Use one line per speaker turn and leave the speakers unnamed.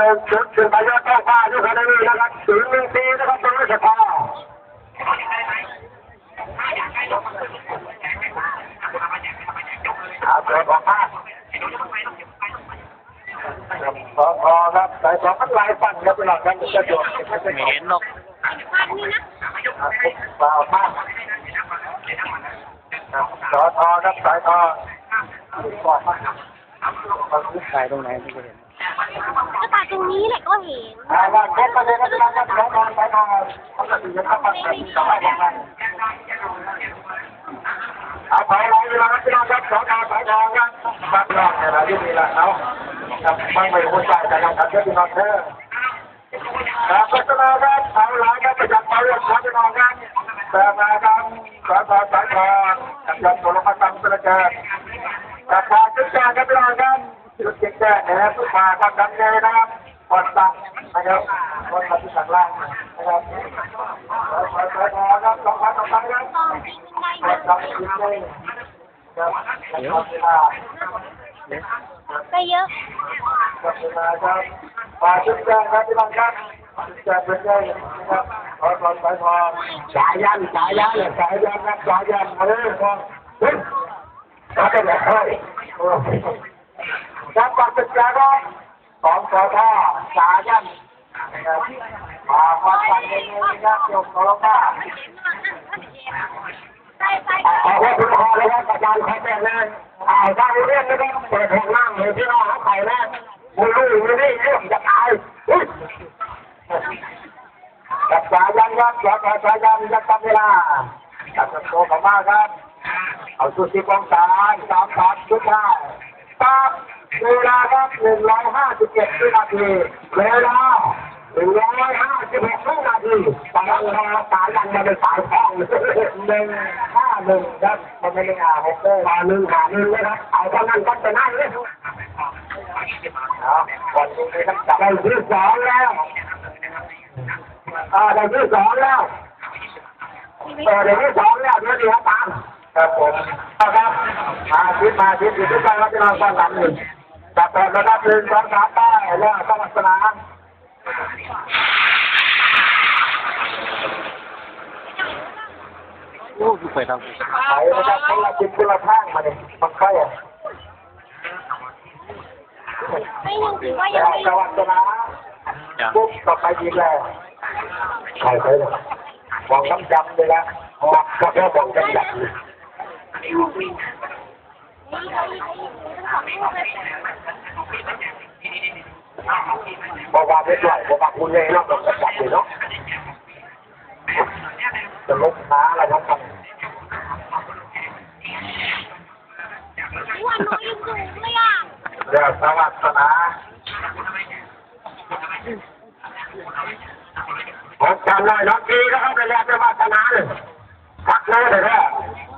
เลยจุดไปยอดต้องฟ้าอยู่กันนี่นะครับ014นะครับตรงนี้เฉพาะเปิดออกมาพอครับใส่สองพันลายปั่นครับพี่น้องครับจะจบ
ไม่เห็นหรอก
เปล่ามากสอทอครับสายทอ
ถ่ายตรงไหนไม่เห็น
ก็ตาตรงนี้แหละก็เห็น
ว่าเช็คประเด็นนะครับสายทอสายทอเขาจะถือว่ามันเป็นสายทอเอาไปเลยพี่น้องครับสอทอสายทอครับบ้านนอกเนี่ยเราที่มีละเขาไม่ไม่รู้ใจแต่ยังทำเพื่อพี่น้องเธอครับพัฒนาครับเอาหลายครับประจำไปเรื่องของพี่น้องครับแต่มาครับสอทอสายทอกับยอดโทรศัพท์ตั้งเป็นเกิดกับความจุดแจ้งครับพี่น้องครับจุดแจ้งนะครับทุกมาครับดังเลยนะครับกดตั้งนะครับกดมาที่ข้างล่างนะครับสายทอครับสองพันครับกดตั้งจุดเลยครับ
ได้เยอะ
ครับครับมาจุดแจ้งครับพี่น้องครับจุดแจ้งเป็นไงนะครับขอสายทอสายยันครับสายยันมาเลยครับก็เป็นแบบนี้การปัดจุดแจ้งของสอทอสายยันมาปัดเป็นไงครับยกโทรศัพท์เอาไว้คุณพ่อเลยครับอาจารย์ขอแจ้งเลยทางเรื่องนะครับเปิดห้องนั่งเลยที่น้องเขาไข่แรกมือลูกมือนี่เรื่องจะตายกับสายันครับสายันจะทำเวลาจับโตของมาครับเอาสุดที่กองสาร3ชุดได้ปั๊บเวลาครับ157วินาทีเวลา156วินาทีตอนนั้นสายันมาเป็นสายทอง151ครับมันไม่ได้6เลย151นะครับเอาเท่านั้นก็จะได้เลยวันนี้ต้องจับได้ที่2แล้วได้ที่2แล้วได้ที่2แล้วเดี๋ยวตามครับผมครับมาทิศอยู่ด้วยกันแล้วจะนอนกันหนึ่งจับต่อระดับ1 2 3ได้แล้วต้องลักษณะ
โอ้ยไปทาง
ไปนะครับคนละจิตคนละทางมาเนี่ยมันค่อย
ไม่ยังถือว่ายังไม่
จังหวัดนะปุ๊บต่อไปยิงแล้วใครไปเลยมองน้ำจำเลยนะก็แค่มองจำแบบนี้บอกว่าไม่ไหวบอกว่าคุณเลยเนาะต้องจับเลยเนาะจะลบขาอะไรทั้งนั้น
วันน้อยยังสูงเลยอ่ะ
เดี๋ยวสวัสดีนะผมจำได้น้องกีนะครับระยะเป็นวาสนาเลยพักเลยเลย